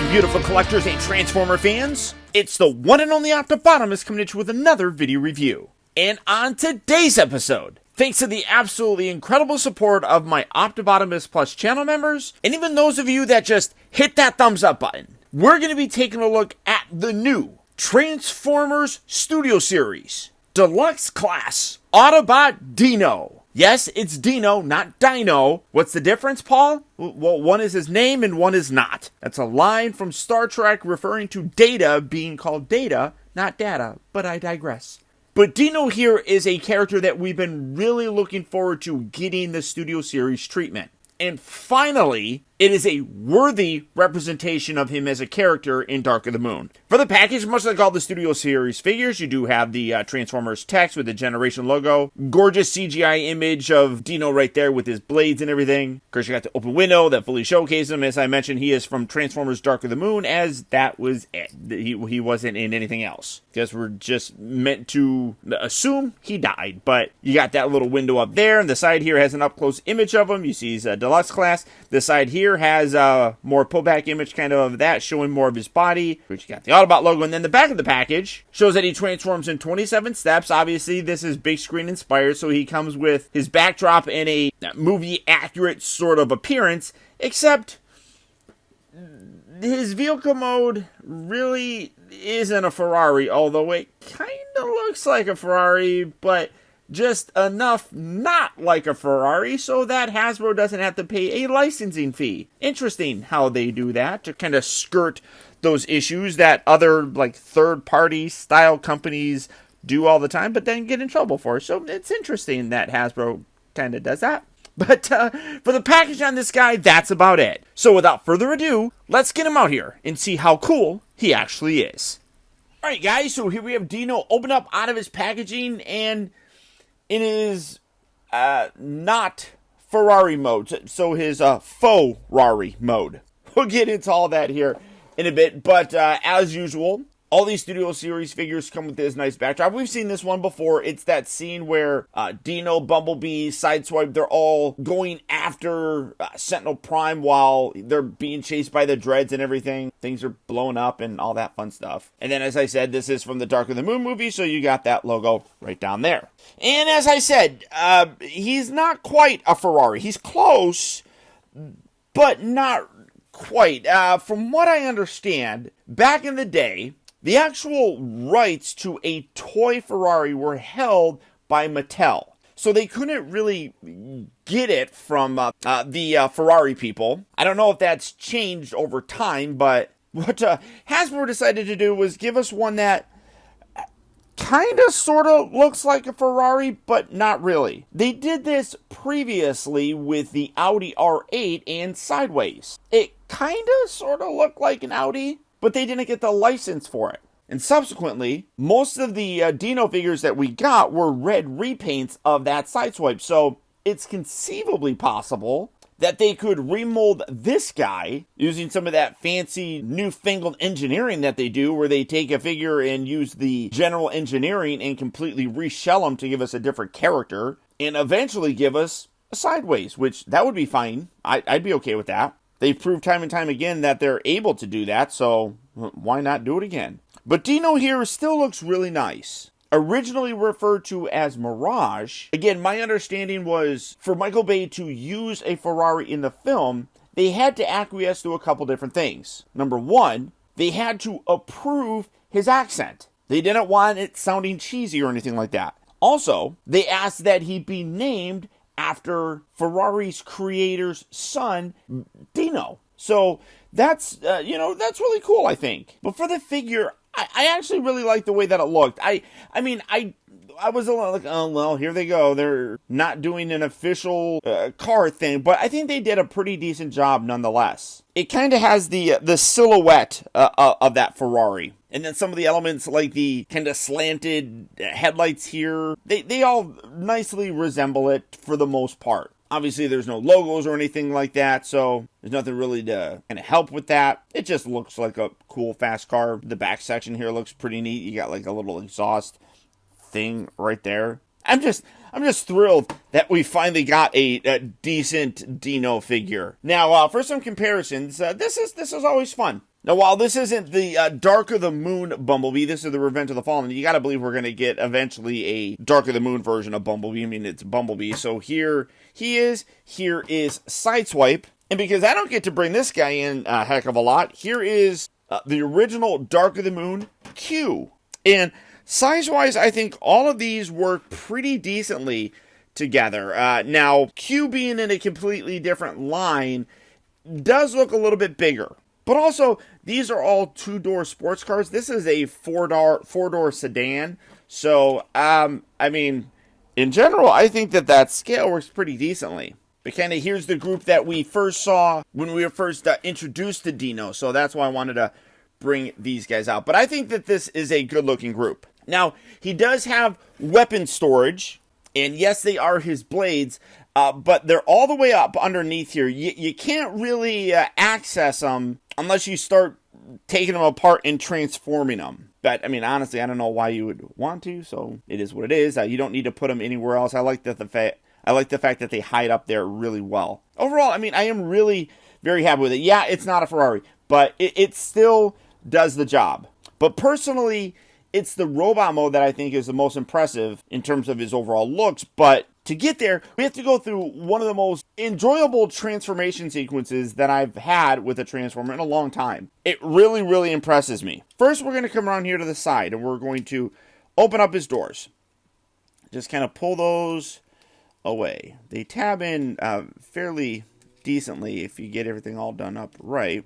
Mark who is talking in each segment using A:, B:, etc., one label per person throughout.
A: beautiful collectors and Transformer fans. It's the one and only Optibotimus coming at you with another video review. And on today's episode, thanks to the absolutely incredible support of my Optibotimus Plus channel members, and even those of you that just hit that thumbs up button, we're going to be taking a look at the new Transformers Studio Series, Deluxe Class AUTOBot Dino. Yes, it's Dino, not Dino. What's the difference, Paul? Well, one is his name and one is not. That's a line from Star Trek referring to Data being called Data, not Data, but I digress. But Dino here is a character that we've been really looking forward to getting the Studio Series treatment. And finally, it is a worthy representation of him as a character in Dark of the Moon. For the package, much like all the Studio Series figures, you do have the Transformers text with the Generation logo. Gorgeous CGI image of Dino right there with his blades and everything. Of course, you got the open window that fully showcases him. As I mentioned, he is from Transformers Dark of the Moon, as that was it. He wasn't in anything else. Guess we're just meant to assume he died. But you got that little window up there, and the side here has an up-close image of him. You see he's a Deluxe Class. The side here has a more pullback image kind of that, showing more of his body, which you got the Autobot logo. And then the back of the package shows that he transforms in 27 steps. Obviously, this is big screen inspired, so he comes with his backdrop in a movie accurate sort of appearance, except his vehicle mode really isn't a Ferrari, although it kind of looks like a Ferrari, but just enough not like a Ferrari so that Hasbro doesn't have to pay a licensing fee. Interesting how they do that to kind of skirt those issues that other like third-party style companies do all the time but then get in trouble for. So it's interesting that Hasbro kind of does that. But for the package on this guy, that's about it. So without further ado, let's get him out here and see how cool he actually is. Alright guys, so here we have Dino open up out of his packaging, and it is not Ferrari mode, so his faux Rari mode. We'll get into all that here in a bit, but as usual, all these Studio Series figures come with this nice backdrop. We've seen this one before. It's that scene where Dino, Bumblebee, Sideswipe, they're all going after Sentinel Prime while they're being chased by the dreads and everything. Things are blowing up and all that fun stuff. And then, as I said, this is from the Dark of the Moon movie, so you got that logo right down there. And as I said, he's not quite a Ferrari. He's close, but not quite. From what I understand, back in the day, the actual rights to a toy Ferrari were held by Mattel. So they couldn't really get it from the Ferrari people. I don't know if that's changed over time, but what Hasbro decided to do was give us one that kind of sort of looks like a Ferrari, but not really. They did this previously with the Audi R8 and Sideways. It kind of sort of looked like an Audi, but they didn't get the license for it. And subsequently, most of the Dino figures that we got were red repaints of that Sideswipe. So it's conceivably possible that they could remold this guy using some of that fancy newfangled engineering that they do, where they take a figure and use the general engineering and completely reshell them to give us a different character, and eventually give us a Sideways, which that would be fine. I'd be okay with that. They've proved time and time again that they're able to do that, so why not do it again? But Dino here still looks really nice. Originally referred to as Mirage, again, my understanding was for Michael Bay to use a Ferrari in the film, they had to acquiesce to a couple different things. Number one, they had to approve his accent. They didn't want it sounding cheesy or anything like that. Also, they asked that he be named after Ferrari's creator's son, Dino. So that's, that's really cool, I think. But for the figure, I actually really like the way that it looked. I was a little like, oh, well, here they go. They're not doing an official car thing, but I think they did a pretty decent job nonetheless. It kind of has the silhouette of that Ferrari. And then some of the elements like the kind of slanted headlights here, they all nicely resemble it for the most part. Obviously, there's no logos or anything like that, so there's nothing really to kind of help with that. It just looks like a cool, fast car. The back section here looks pretty neat. You got like a little exhaust thing right there. I'm just thrilled that we finally got a decent Dino figure. Now, for some comparisons, this is always fun. Now, while this isn't the Dark of the Moon Bumblebee, this is the Revenge of the Fallen, you gotta believe we're gonna get eventually a Dark of the Moon version of Bumblebee. I mean, it's Bumblebee. So here he is. Here is Sideswipe. And because I don't get to bring this guy in a heck of a lot, here is the original Dark of the Moon Q. And size-wise, I think all of these work pretty decently together. Now, Q being in a completely different line does look a little bit bigger. But also, these are all two-door sports cars. This is a four-door sedan. So, I mean, in general, I think that scale works pretty decently. But kind of here's the group that we first saw when we were first introduced to Dino. So that's why I wanted to bring these guys out. But I think that this is a good-looking group. Now, he does have weapon storage. And yes, they are his blades. But they're all the way up underneath here. You can't really access them unless you start taking them apart and transforming them. But, I mean, honestly, I don't know why you would want to, so it is what it is. You don't need to put them anywhere else. I like the fact that they hide up there really well. Overall, I mean, I am really very happy with it. Yeah, it's not a Ferrari, but it still does the job. But personally, it's the robot mode that I think is the most impressive in terms of his overall looks. But to get there, we have to go through one of the most enjoyable transformation sequences that I've had with a Transformer in a long time. It really, really impresses me. First, we're going to come around here to the side, and we're going to open up his doors. Just kind of pull those away. They tab in fairly decently if you get everything all done up right.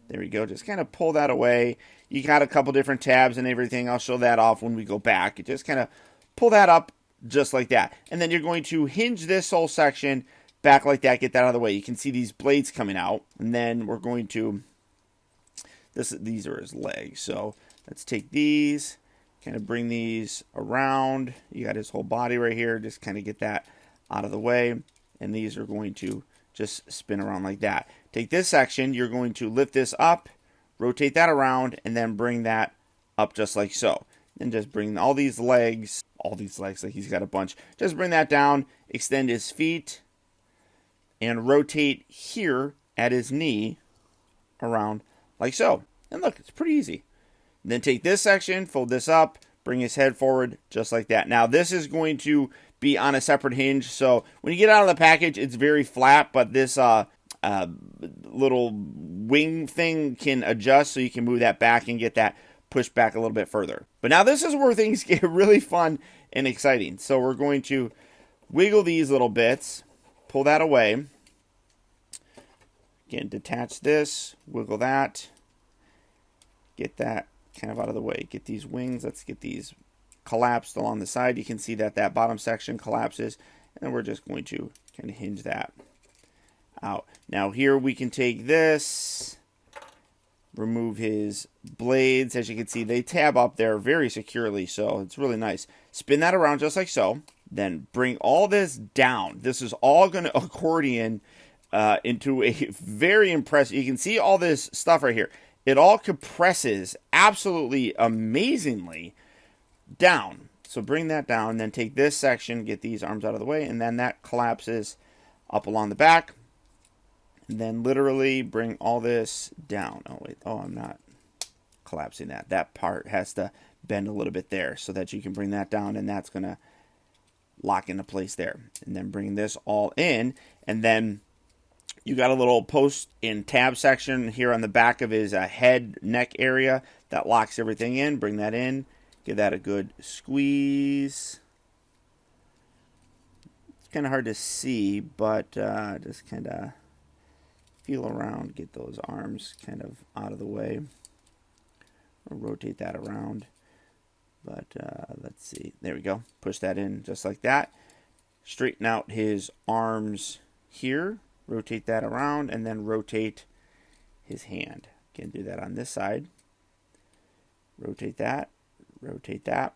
A: There we go. Just kind of pull that away. You got a couple different tabs and everything. I'll show that off when we go back. You just kind of pull that up just like that. And then you're going to hinge this whole section back like that. Get that out of the way. You can see these blades coming out. And then we're going to... These are his legs. So let's take these. Kind of bring these around. You got his whole body right here. Just kind of get that out of the way. And these are going to just spin around like that. Take this section. You're going to lift this up. Rotate that around, and then bring that up just like so. And just bring all these legs, like he's got a bunch. Just bring that down, extend his feet, and rotate here at his knee around like so. And look, it's pretty easy. And then take this section, fold this up, bring his head forward just like that. Now, this is going to be on a separate hinge. So when you get out of the package, it's very flat, but this little wing thing can adjust, so you can move that back and get that pushed back a little bit further. But now this is where things get really fun and exciting. So we're going to wiggle these little bits, pull that away. Again, detach this, wiggle that, get that kind of out of the way. Get these wings, let's get these collapsed along the side. You can see that that bottom section collapses, and then we're just going to kind of hinge that out. Now here we can take this, remove his blades. As you can see, they tab up there very securely, so it's really nice. Spin that around just like so. Then bring all this down. This is all going to accordion into a very impressive... You can see all this stuff right here. It all compresses absolutely amazingly down. So bring that down, then take this section, get these arms out of the way, and then that collapses up along the back. And then literally bring all this down. Oh, wait. Oh, I'm not collapsing that. That part has to bend a little bit there so that you can bring that down, and that's going to lock into place there. And then bring this all in, and then you got a little post and tab section here on the back of his head, neck area that locks everything in. Bring that in. Give that a good squeeze. It's kind of hard to see, but just kind of feel around, get those arms kind of out of the way. I'll rotate that around. But let's see. There we go. Push that in just like that. Straighten out his arms here. Rotate that around, and then rotate his hand. Again, do that on this side. Rotate that. Rotate that.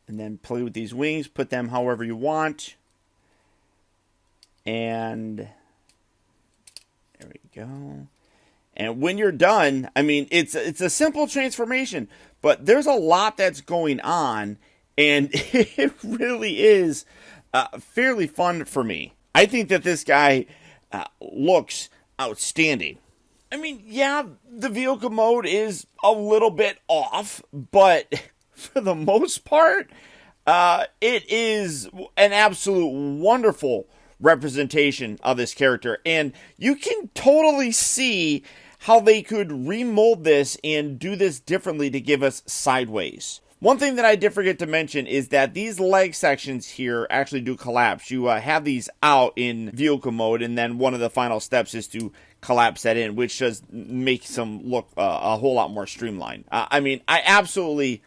A: And then play with these wings. Put them however you want. And there we go. And when you're done, I mean, it's a simple transformation, but there's a lot that's going on, and it really is fairly fun for me. I think that this guy looks outstanding. I mean, yeah, the vehicle mode is a little bit off, but for the most part, it is an absolute wonderful representation of this character. And you can totally see how they could remold this and do this differently to give us sideways. One thing that I did forget to mention is that these leg sections here actually do collapse. You have these out in vehicle mode, and then one of the final steps is to collapse that in, which just makes them look a whole lot more streamlined. I mean, I absolutely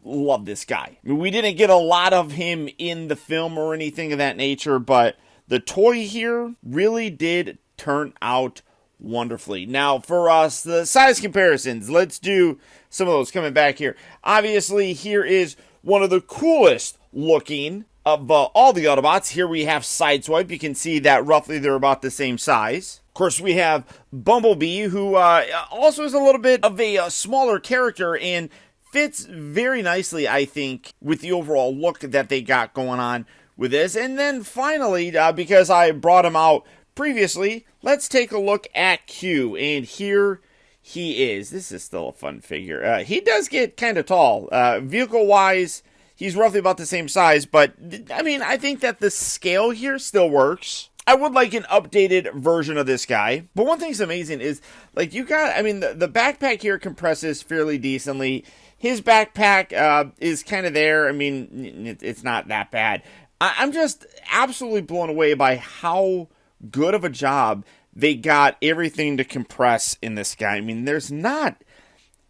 A: love this guy. I mean, we didn't get a lot of him in the film or anything of that nature, but the toy here really did turn out wonderfully. Now, for us, the size comparisons, let's do some of those coming back here. Obviously, here is one of the coolest looking of all the Autobots. Here we have Sideswipe. You can see that roughly they're about the same size. Of course, we have Bumblebee, who also is a little bit of a smaller character and fits very nicely, I think, with the overall look that they got going on with this. And then finally, because I brought him out previously, let's take a look at Q, and here he is. This is still a fun figure. He does get kind of tall. Vehicle-wise, he's roughly about the same size, but, I mean, I think that the scale here still works. I would like an updated version of this guy, but one thing's amazing is, like, you got, I mean, the backpack here compresses fairly decently. His backpack is kind of there. I mean, it's not that bad. I'm just absolutely blown away by how good of a job they got everything to compress in this guy. I mean, there's not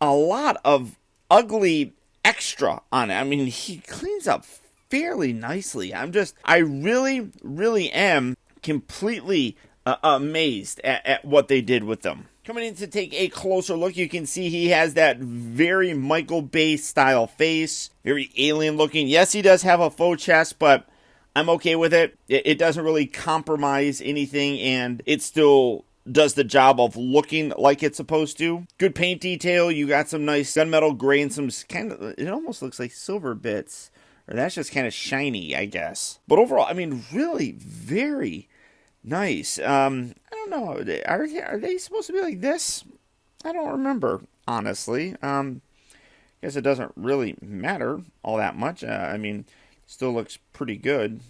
A: a lot of ugly extra on it. I mean, he cleans up fairly nicely. I really, really am completely amazed at what they did with them. Coming in to take a closer look, you can see he has that very Michael Bay style face, very alien looking. Yes, he does have a faux chest, but I'm okay with it. It doesn't really compromise anything, and it still does the job of looking like it's supposed to. Good paint detail. You got some nice gunmetal gray and some kind of, it almost looks like silver bits. Or that's just kind of shiny, I guess. But overall, I mean, really very nice. I don't know. Are they supposed to be like this? I don't remember, honestly. Guess it doesn't really matter all that much. I mean, still looks pretty good,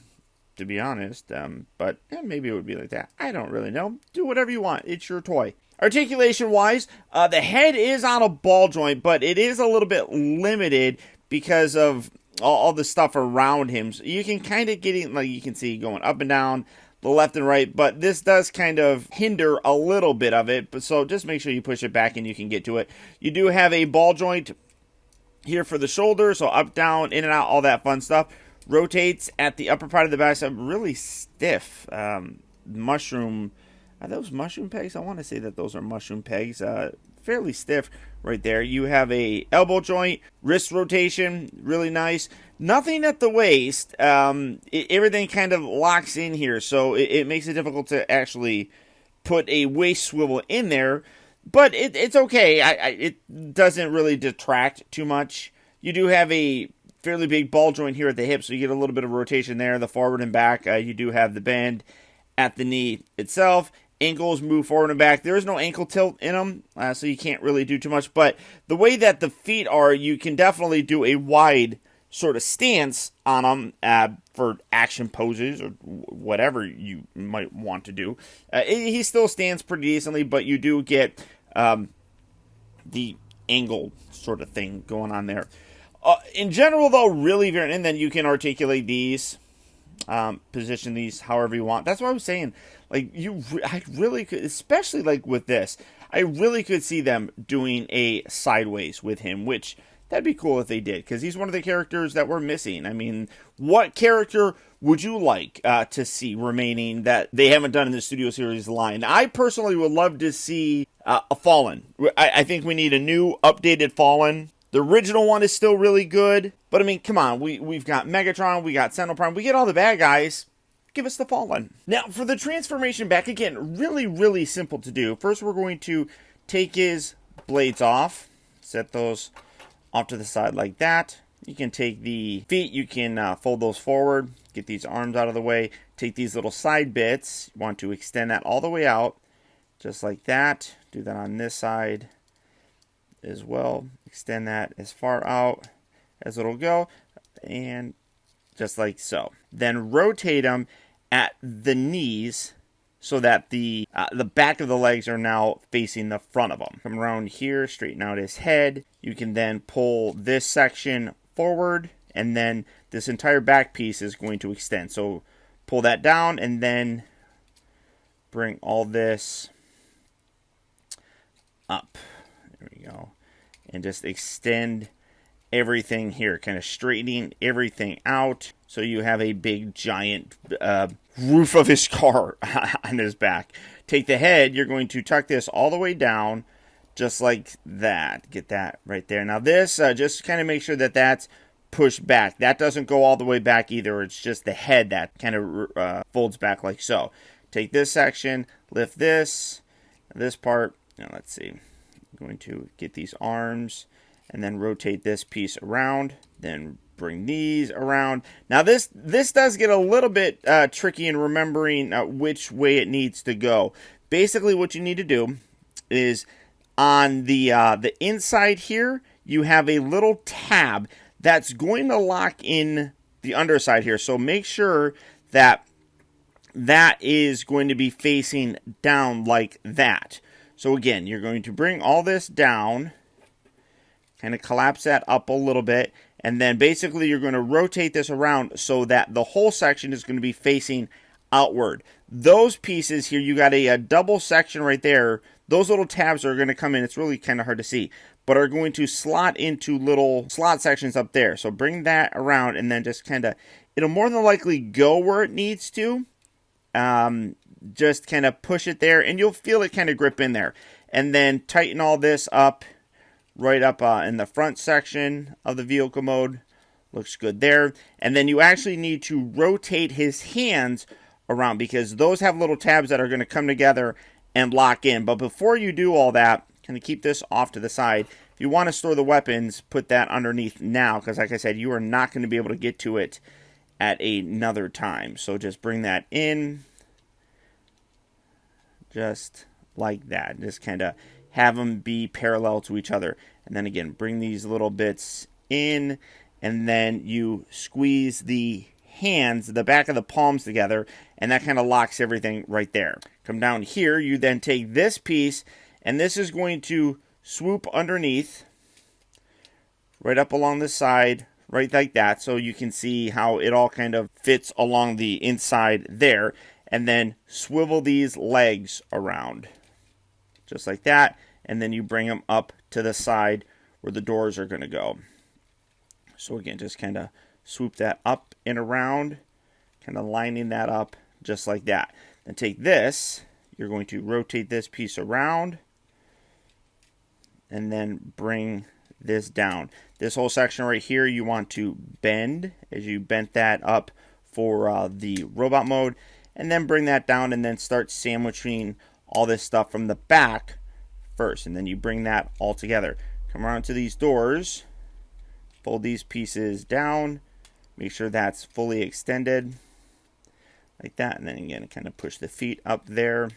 A: to be honest. But maybe it would be like that. I don't really know. Do whatever you want. It's your toy. Articulation-wise, the head is on a ball joint, but it is a little bit limited because of all the stuff around him. So you can kind of get it, like you can see, going up and down, the left and right, but this does kind of hinder a little bit of it. But so just make sure you push it back and you can get to it. You do have a ball joint here for the shoulder, so up, down, in and out, all that fun stuff. Rotates at the upper part of the back, so really stiff. Mushroom, are those mushroom pegs? I want to say that those are mushroom pegs. Fairly stiff right there. You have a elbow joint, wrist rotation, really nice. Nothing at the waist. Everything kind of locks in here, so it makes it difficult to actually put a waist swivel in there. But it's okay. It doesn't really detract too much. You do have a fairly big ball joint here at the hip, so you get a little bit of rotation there, the forward and back. You do have the bend at the knee itself. Ankles move forward and back. There is no ankle tilt in them, so you can't really do too much. But the way that the feet are, you can definitely do a wide sort of stance on them for action poses or whatever you might want to do. He still stands pretty decently, but you do get the angle sort of thing going on there. In general, though, really very, and then you can articulate these, position these however you want. That's what I was saying. Like, I really could, especially like with this, I really could see them doing a sideways with him, which that'd be cool if they did, because he's one of the characters that we're missing. I mean, what character would you like to see remaining that they haven't done in the Studio Series line? I personally would love to see a Fallen. I think we need a new, updated Fallen. The original one is still really good, but I mean, come on, we've got Megatron, we got Sentinel Prime, we get all the bad guys. Give us the Fallen. Now, for the transformation back, again, really, really simple to do. First, we're going to take his blades off, set those off to the side like that. You can take the feet, you can fold those forward, get these arms out of the way, take these little side bits, you want to extend that all the way out, just like that. Do that on this side as well. Extend that as far out as it'll go, and just like so. Then rotate them at the knees so that the back of the legs are now facing the front of them. Come around here, straighten out his head. You can then pull this section forward, and then this entire back piece is going to extend. So pull that down, and then bring all this up. There we go. And just extend everything here, kind of straightening everything out so you have a big giant roof of his car on his back. Take the head, you're going to tuck this all the way down just like that. Get that right there. Now this, just kind of make sure that that's pushed back. That doesn't go all the way back either. It's just the head that kind of folds back like so. Take this section, lift this part. Now let's see. I'm going to get these arms and then rotate this piece around. Then bring these around. Now this does get a little bit tricky in remembering which way it needs to go. Basically what you need to do is on the inside here, you have a little tab that's going to lock in the underside here. So make sure that that is going to be facing down like that. So again, you're going to bring all this down, kind of collapse that up a little bit, and then basically you're going to rotate this around so that the whole section is going to be facing outward. Those pieces here, you got a double section right there. Those little tabs are going to come in. It's really kind of hard to see, but are going to slot into little slot sections up there. So bring that around, and then just kind of, it'll more than likely go where it needs to. Just kind of push it there, and you'll feel it kind of grip in there. And then tighten all this up, right up in the front section of the vehicle mode. Looks good there. And then you actually need to rotate his hands around, because those have little tabs that are going to come together and lock in. But before you do all that, kind of keep this off to the side. If you want to store the weapons, put that underneath now, because like I said, you are not going to be able to get to it at another time. So just bring that in, just like that. Just kind of have them be parallel to each other. And then again, bring these little bits in, and then you squeeze the hands, the back of the palms together, and that kind of locks everything right there. Come down here, you then take this piece, and this is going to swoop underneath, right up along the side, right like that, so you can see how it all kind of fits along the inside there, and then swivel these legs around, just like that, and then you bring them up to the side where the doors are going to go. So again, just kind of swoop that up and around, kind of lining that up just like that. Then take this, you're going to rotate this piece around, and then bring this down. This whole section right here you want to bend as you bent that up for the robot mode, and then bring that down, and then start sandwiching all this stuff from the back first, and then you bring that all together. Come around to these doors, fold these pieces down, make sure that's fully extended like that, and then again kind of push the feet up there,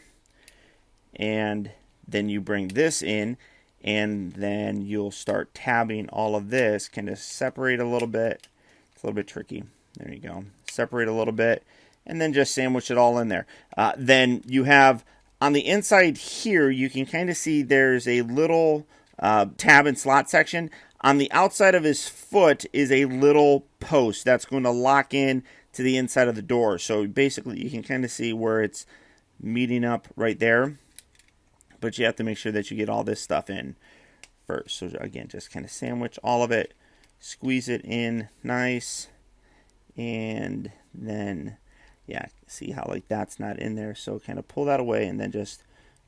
A: and then you bring this in, and then you'll start tabbing all of this, kind of separate a little bit. It's a little bit tricky. There you go. Separate a little bit, and then just sandwich it all in there. Then you have on the inside here, you can kind of see there's a little tab and slot section. On the outside of his foot is a little post that's going to lock in to the inside of the door. So basically you can kind of see where it's meeting up right there. But you have to make sure that you get all this stuff in first. So again, just kind of sandwich all of it, squeeze it in nice, and then yeah, see how like that's not in there. So kind of pull that away and then just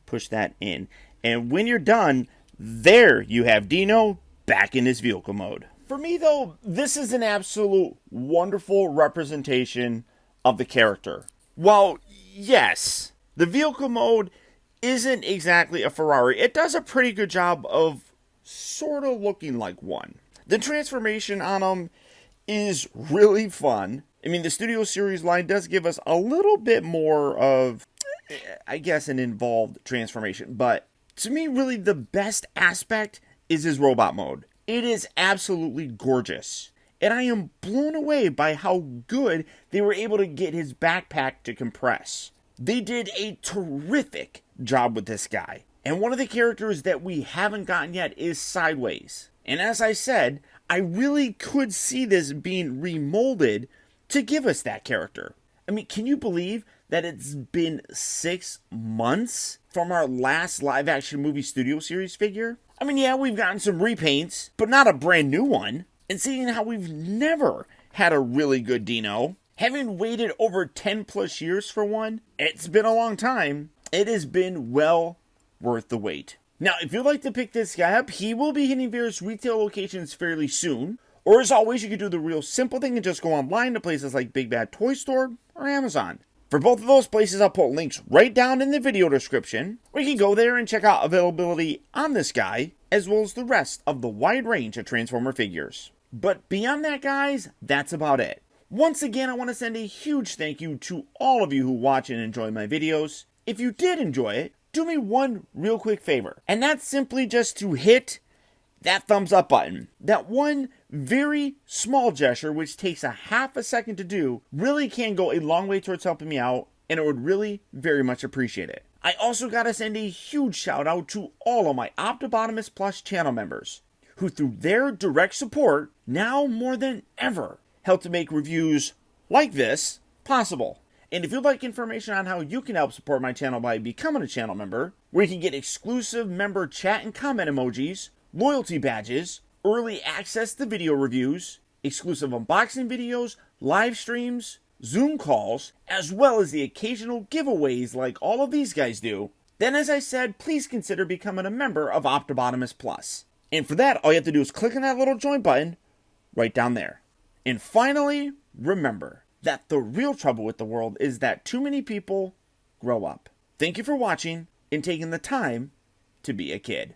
A: push that in. And when you're done, there you have Dino back in his vehicle mode. For me though, this is an absolute wonderful representation of the character. While yes, the vehicle mode isn't exactly a Ferrari, it does a pretty good job of sort of looking like one. The transformation on him is really fun. I mean, the Studio Series line does give us a little bit more of I guess, an involved transformation. But to me, really, the best aspect is his robot mode. It is absolutely gorgeous. And I am blown away by how good they were able to get his backpack to compress. They did a terrific job with this guy. And one of the characters that we haven't gotten yet is Sideways. And as I said, I really could see this being remolded to give us that character. I mean, can you believe that it's been 6 months from our last live-action movie studio series figure? I mean, yeah, we've gotten some repaints, but not a brand new one. And seeing how we've never had a really good Dino, having waited over 10 plus years for one, it's been a long time. It has been well worth the wait. Now, if you'd like to pick this guy up, he will be hitting various retail locations fairly soon. Or as always, you can do the real simple thing and just go online to places like Big Bad Toy Store or Amazon. For both of those places, I'll put links right down in the video description, where you can go there and check out availability on this guy, as well as the rest of the wide range of Transformer figures. But beyond that, guys, that's about it. Once again, I want to send a huge thank you to all of you who watch and enjoy my videos. If you did enjoy it, do me one real quick favor, and that's simply just to hit that thumbs up button. That one very small gesture, which takes a half a second to do, really can go a long way towards helping me out, and I would really very much appreciate it. I also gotta send a huge shout out to all of my Optibotimus Plus channel members, who through their direct support, now more than ever, help to make reviews like this possible. And if you'd like information on how you can help support my channel by becoming a channel member, where you can get exclusive member chat and comment emojis, loyalty badges, early access to video reviews, exclusive unboxing videos, live streams, Zoom calls, as well as the occasional giveaways like all of these guys do, then as I said, please consider becoming a member of Optibotimus Plus. And for that, all you have to do is click on that little join button right down there. And finally, remember that the real trouble with the world is that too many people grow up. Thank you for watching and taking the time to be a kid.